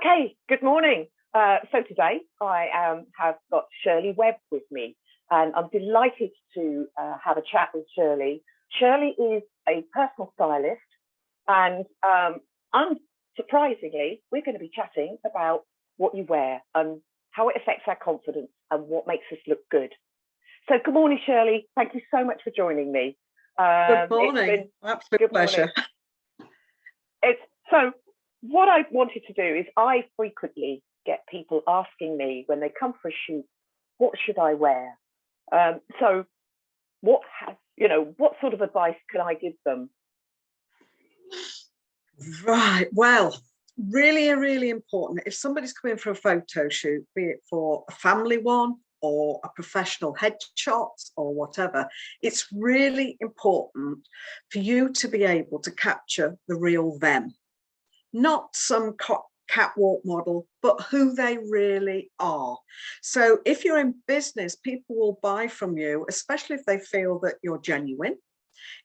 Okay, good morning. So today I have got Shirley Webb with me, and I'm delighted to have a chat with Shirley. Shirley is a personal stylist, and unsurprisingly, we're going to be chatting about what you wear and how it affects our confidence and what makes us look good. So, good morning, Shirley. Thank you so much for joining me. Good morning. Absolute good pleasure. So what I wanted to do is I frequently get people asking me when they come for a shoot, what should I wear? So what sort of advice can I give them? Right. Well, really important. If somebody's coming for a photo shoot, be it for a family one or a professional headshot or whatever, it's really important for you to be able to capture the real them. Not some catwalk model, but who they really are. So if you're in business, people will buy from you, especially if they feel that you're genuine.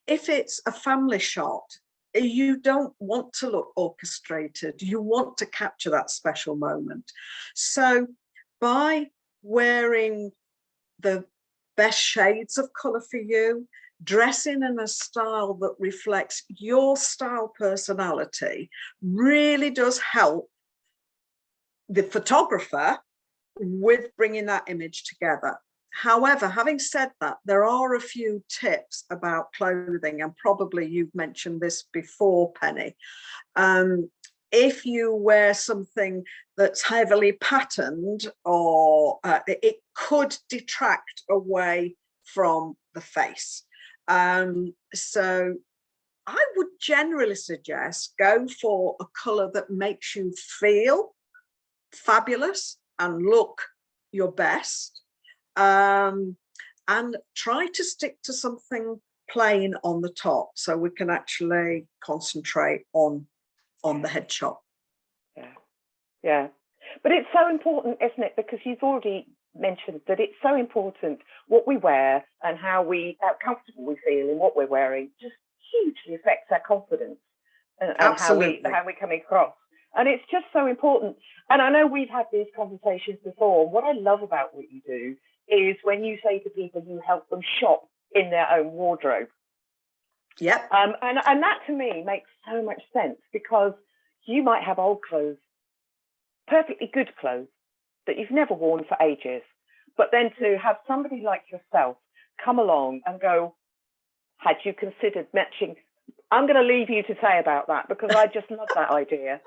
If it's a family shot, you don't want to look orchestrated. You want to capture that special moment. So by wearing the best shades of color for you, dressing in a style that reflects your style personality really does help the photographer with bringing that image together. However, having said that, there are a few tips about clothing, and probably you've mentioned this before, Penny. If you wear something that's heavily patterned, or it could detract away from the face. So I would generally suggest go for a colour that makes you feel fabulous and look your best, and try to stick to something plain on the top so we can actually concentrate on the headshot. Yeah. But it's so important, isn't it? Because you've already mentioned that it's so important what we wear and how comfortable we feel in what we're wearing just hugely affects our confidence and how we come across. And it's just so important. And I know we've had these conversations before. What I love about what you do is when you say to people you help them shop in their own wardrobe. Yep. And that to me makes so much sense, because you might have old clothes, perfectly good clothes that you've never worn for ages, but then to have somebody like yourself come along and go, had you considered matching? I'm going to leave you to say about that, because I just love that idea.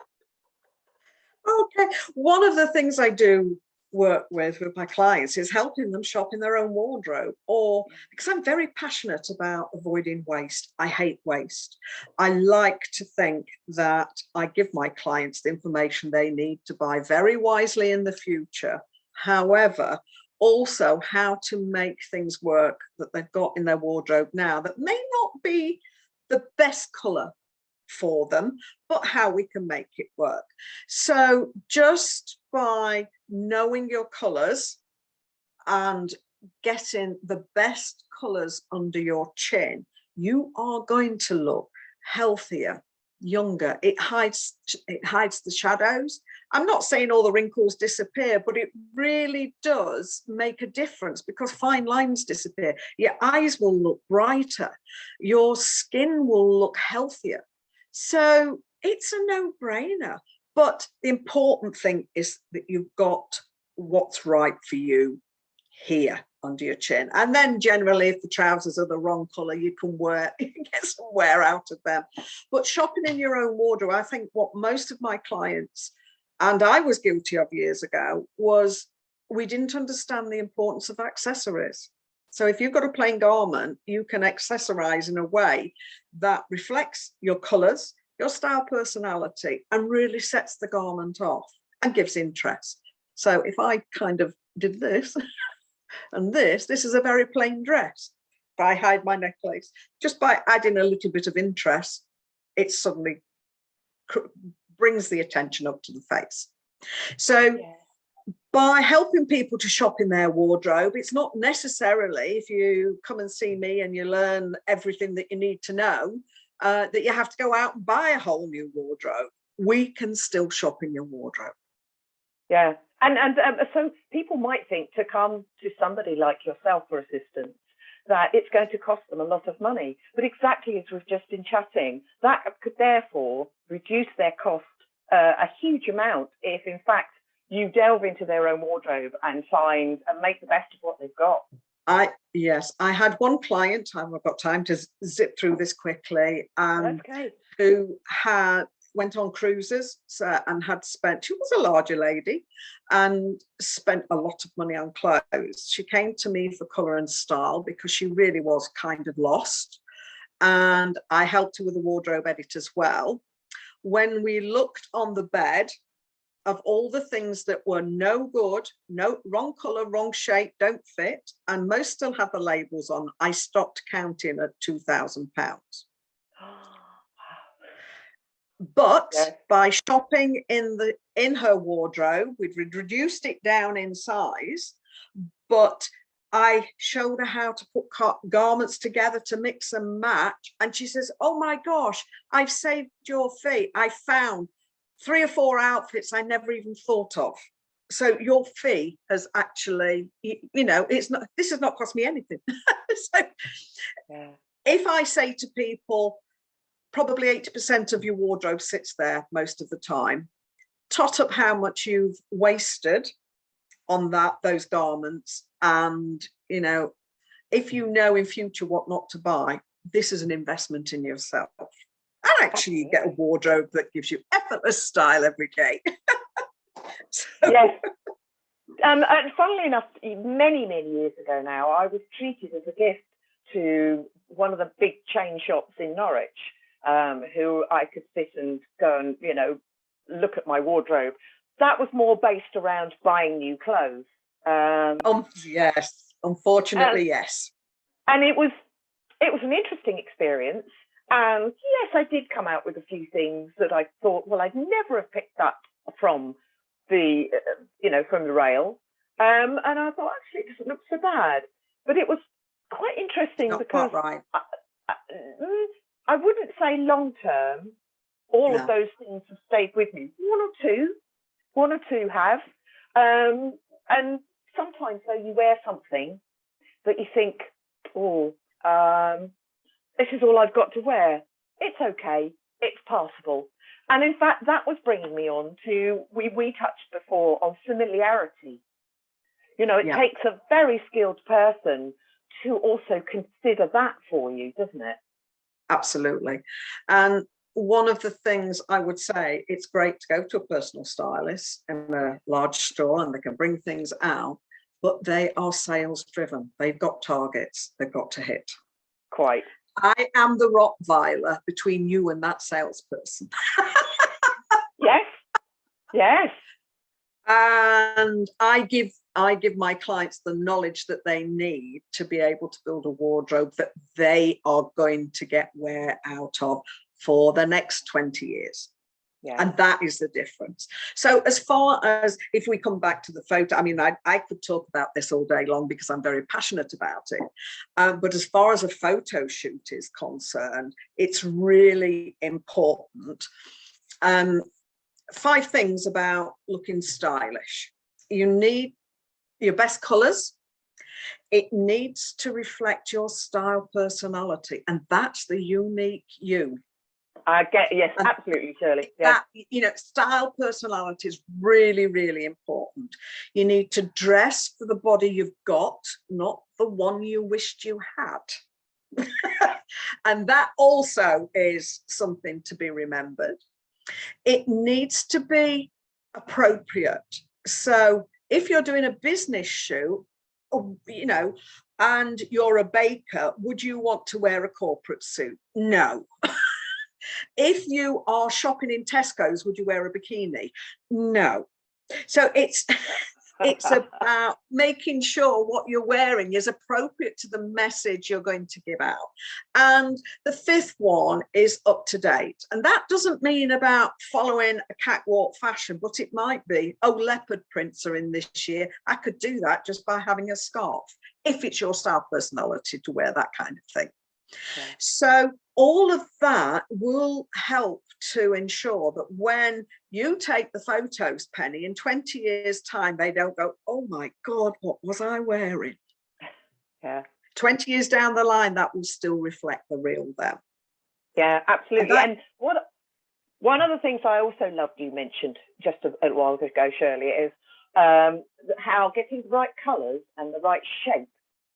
Okay. One of the things I do work with my clients is helping them shop in their own wardrobe, or because I'm very passionate about avoiding waste. I hate waste. I like to think that I give my clients the information they need to buy very wisely in the future. However, also how to make things work that they've got in their wardrobe now that may not be the best color for them, but how we can make it work. So just by knowing your colors and getting the best colors under your chin, you are going to look healthier, younger. It hides the shadows. I'm not saying all the wrinkles disappear, but it really does make a difference, because fine lines disappear. Your eyes will look brighter. Your skin will look healthier. So it's a no-brainer. But the important thing is that you've got what's right for you here under your chin. And then generally, if the trousers are the wrong colour, you can get some wear out of them. But shopping in your own wardrobe, I think what most of my clients, and I was guilty of years ago, was we didn't understand the importance of accessories. So if you've got a plain garment, you can accessorize in a way that reflects your colours, your style personality, and really sets the garment off and gives interest. So if I kind of did this and this is a very plain dress. If I hide my necklace, just by adding a little bit of interest, it suddenly brings the attention up to the face. So by helping people to shop in their wardrobe, it's not necessarily, if you come and see me and you learn everything that you need to know, that you have to go out and buy a whole new wardrobe. we can still shop in your wardrobe. Yeah. And so people might think to come to somebody like yourself for assistance, that it's going to cost them a lot of money. But exactly as we've just been chatting, that could therefore reduce their cost a huge amount if, in fact, you delve into their own wardrobe and find and make the best of what they've got. Yes, I had one client, I've got time to zip through this quickly, Okay. who went on cruises and had spent, she was a larger lady and spent a lot of money on clothes. She came to me for colour and style because she really was kind of lost. And I helped her with a wardrobe edit as well. When we looked on the bed, of all the things that were no good, no, wrong colour, wrong shape, don't fit, and most still had the labels on, I stopped counting at £2,000. But Yeah. by shopping in her wardrobe, we'd reduced it down in size, but I showed her how to put garments together to mix and match. And she says, oh my gosh, I've saved your fee. I found 3 or 4 outfits I never even thought of. So your fee has actually, it's not, this has not cost me anything. So yeah. If I say to people, probably 80% of your wardrobe sits there most of the time, tot up how much you've wasted on those garments, and if you know in future what not to buy, this is an investment in yourself. And actually you get a wardrobe that gives you effortless style every day. Yes. And funnily enough, many years ago now, I was treated as a gift to one of the big chain shops in Norwich, who I could sit and go and, look at my wardrobe. That was more based around buying new clothes. Yes, unfortunately, yes. And it was an interesting experience. And yes, I did come out with a few things that I thought, well, I'd never have picked up from the, from the rail. And I thought, actually, it doesn't look so bad. But it was quite interesting because right. I wouldn't say long term, all of those things have stayed with me. One or two have. And sometimes, though, you wear something that you think, this is all I've got to wear. It's okay. It's passable. And in fact, that was bringing me on to, we touched before on familiarity. It takes a very skilled person to also consider that for you, doesn't it? Absolutely. And one of the things I would say, it's great to go to a personal stylist in a large store and they can bring things out, but they are sales driven. They've got targets they've got to hit. Quite. I am the Rottweiler between you and that salesperson. Yes. And I give my clients the knowledge that they need to be able to build a wardrobe that they are going to get wear out of for the next 20 years. Yeah. And that is the difference. So as far as, if we come back to the photo, I mean, I could talk about this all day long because I'm very passionate about it. But as far as a photo shoot is concerned, it's really important. 5 things about looking stylish. You need your best colours. It needs to reflect your style personality, and that's the unique you. Yes, absolutely, Shirley. Yeah. That, style personality is really, really important. You need to dress for the body you've got, not the one you wished you had. And that also is something to be remembered. It needs to be appropriate. So if you're doing a business shoot, and you're a baker, would you want to wear a corporate suit? No. If you are shopping in Tesco's, would you wear a bikini? No. So it's about making sure what you're wearing is appropriate to the message you're going to give out. And the 5th one is up to date. And that doesn't mean about following a catwalk fashion, but it might be, leopard prints are in this year. I could do that just by having a scarf, if it's your style personality to wear that kind of thing. Yeah. So all of that will help to ensure that when you take the photos, Penny, in 20 years' time, they don't go, oh my God, what was I wearing? Yeah. 20 years down the line, that will still reflect the real them. Yeah, absolutely. And one of the things I also loved you mentioned just a while ago, Shirley, is how getting the right colours and the right shape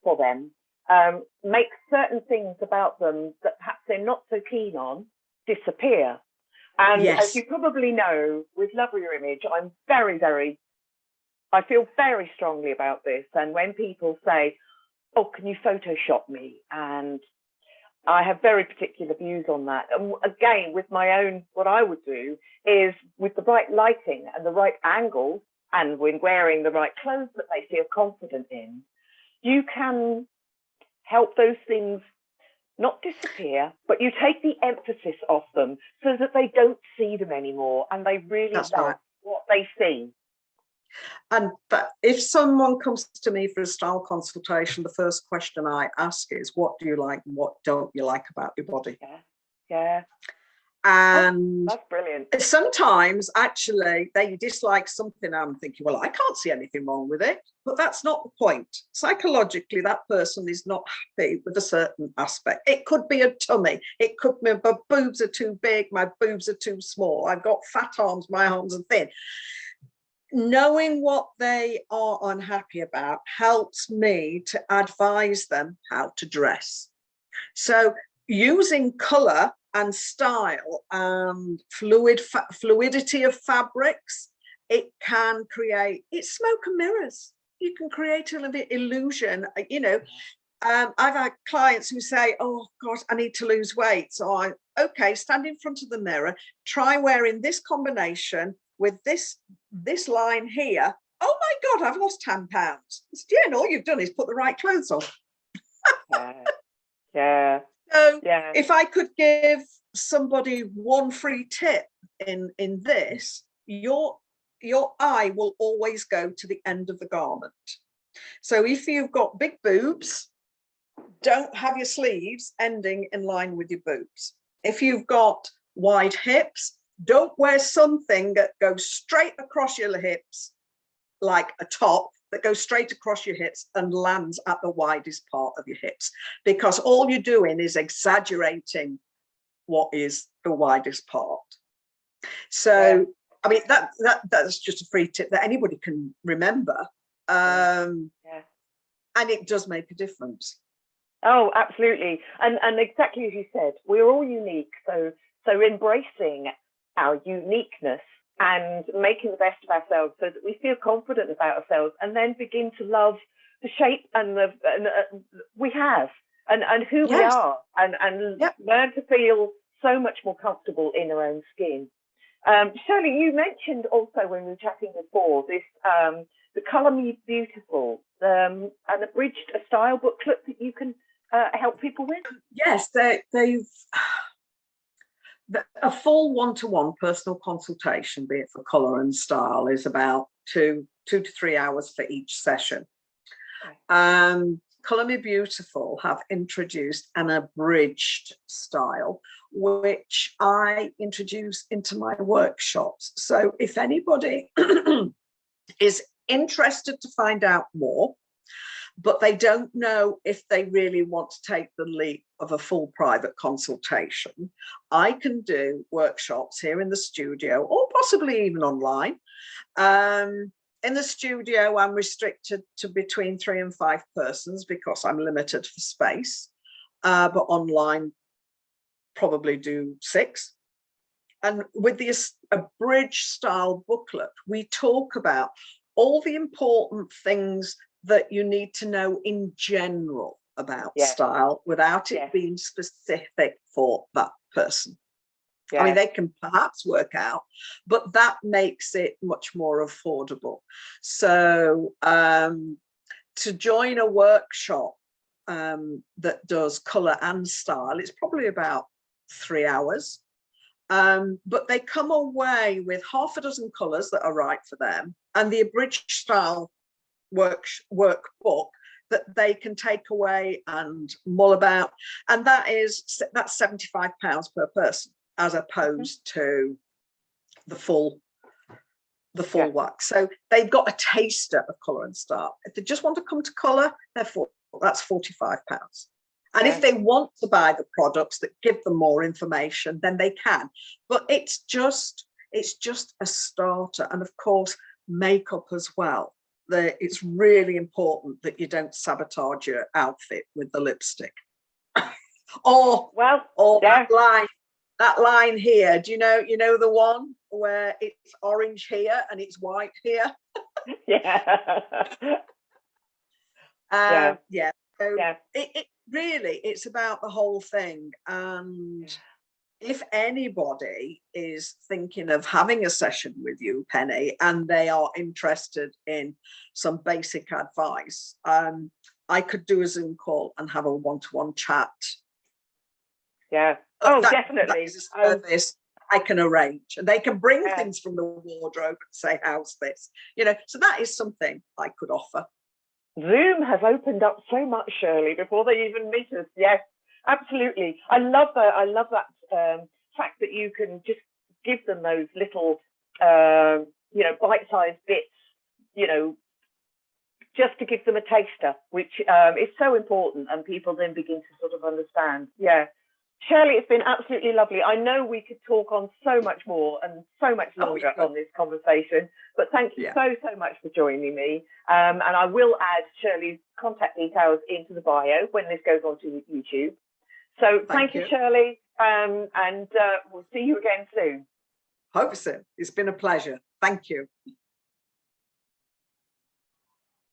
for them makes certain things about them that perhaps they're not so keen on disappear. And yes. as you probably know, with Love Your Image, I'm I feel very strongly about this. And when people say, oh, can you Photoshop me? And I have very particular views on that. And again, with my own, what I would do is with the right lighting and the right angles, and when wearing the right clothes that they feel confident in, you can help those things not disappear, but you take the emphasis off them so that they don't see them anymore and they really love what they see. And if someone comes to me for a style consultation, the first question I ask is, what do you like and what don't you like about your body? Yeah. And that's brilliant. Sometimes actually they dislike something. I'm thinking, well, I can't see anything wrong with it, but that's not the point. Psychologically, that person is not happy with a certain aspect. It could be a tummy. It could be my boobs are too big. My boobs are too small. I've got fat arms. My arms are thin. Knowing what they are unhappy about helps me to advise them how to dress. So using colour and style and fluidity of fabrics, it can create, it's smoke and mirrors. You can create a little bit illusion, you know. I've had clients who say, oh gosh, I need to lose weight. So okay, stand in front of the mirror, try wearing this combination with this line here. Oh my God, I've lost 10 pounds. Yeah, and all you've done is put the right clothes on. Yeah. So if I could give somebody one free tip in this, your eye will always go to the end of the garment. So if you've got big boobs, don't have your sleeves ending in line with your boobs. If you've got wide hips, don't wear something that goes straight across your hips, like a top that goes straight across your hips and lands at the widest part of your hips, because all you're doing is exaggerating what is the widest part. So, I mean, that's just a free tip that anybody can remember. And it does make a difference. Oh, absolutely. And exactly as you said, we're all unique. So embracing our uniqueness and making the best of ourselves so that we feel confident about ourselves, and then begin to love the shape and we have and who we are, and learn to feel so much more comfortable in our own skin. Shirley, you mentioned also when we were chatting before this, the Colour Me Beautiful, an abridged style booklet that you can help people with. Yes, they've a full one-to-one personal consultation, be it for colour and style, is about 2 to 3 hours for each session. Colour Me Beautiful have introduced an abridged style, which I introduce into my workshops. So if anybody is interested to find out more, but they don't know if they really want to take the leap of a full private consultation, I can do workshops here in the studio, or possibly even online. In the studio, I'm restricted to between 3 and 5 persons because I'm limited for space, but online probably do 6. And with the abridged style booklet, we talk about all the important things that you need to know in general about style without it being specific for that person. I mean, they can perhaps work out, but that makes it much more affordable. So to join a workshop that does colour and style, it's probably about 3 hours. But they come away with half a dozen colours that are right for them, and the abridged style workbook that they can take away and mull about. And that's £75 per person, as opposed to the full wax. So they've got a taster of Colour and Start. If they just want to come to Colour, that's £45. And if they want to buy the products that give them more information, then they can. But it's just a starter. And of course, makeup as well. It's really important that you don't sabotage your outfit with the lipstick. or that line here. Do you know the one where it's orange here and it's white here? It really, it's about the whole thing. And if anybody is thinking of having a session with you, Penny, and they are interested in some basic advice, I could do a Zoom call and have a one-to-one chat. Definitely. That is a service I can arrange, and they can bring things from the wardrobe and say, how's this? So that is something I could offer. Zoom has opened up so much, Shirley, before they even meet us. Yes, absolutely. I love that fact that you can just give them those little, bite-sized bits, just to give them a taster, which is so important, and people then begin to sort of understand. Yeah. Shirley, it's been absolutely lovely. I know we could talk on so much more and so much longer on this conversation, but thank you so much for joining me. And I will add Shirley's contact details into the bio when this goes on to YouTube. So thank you, Shirley, and we'll see you again soon. Hope so. It's been a pleasure. Thank you.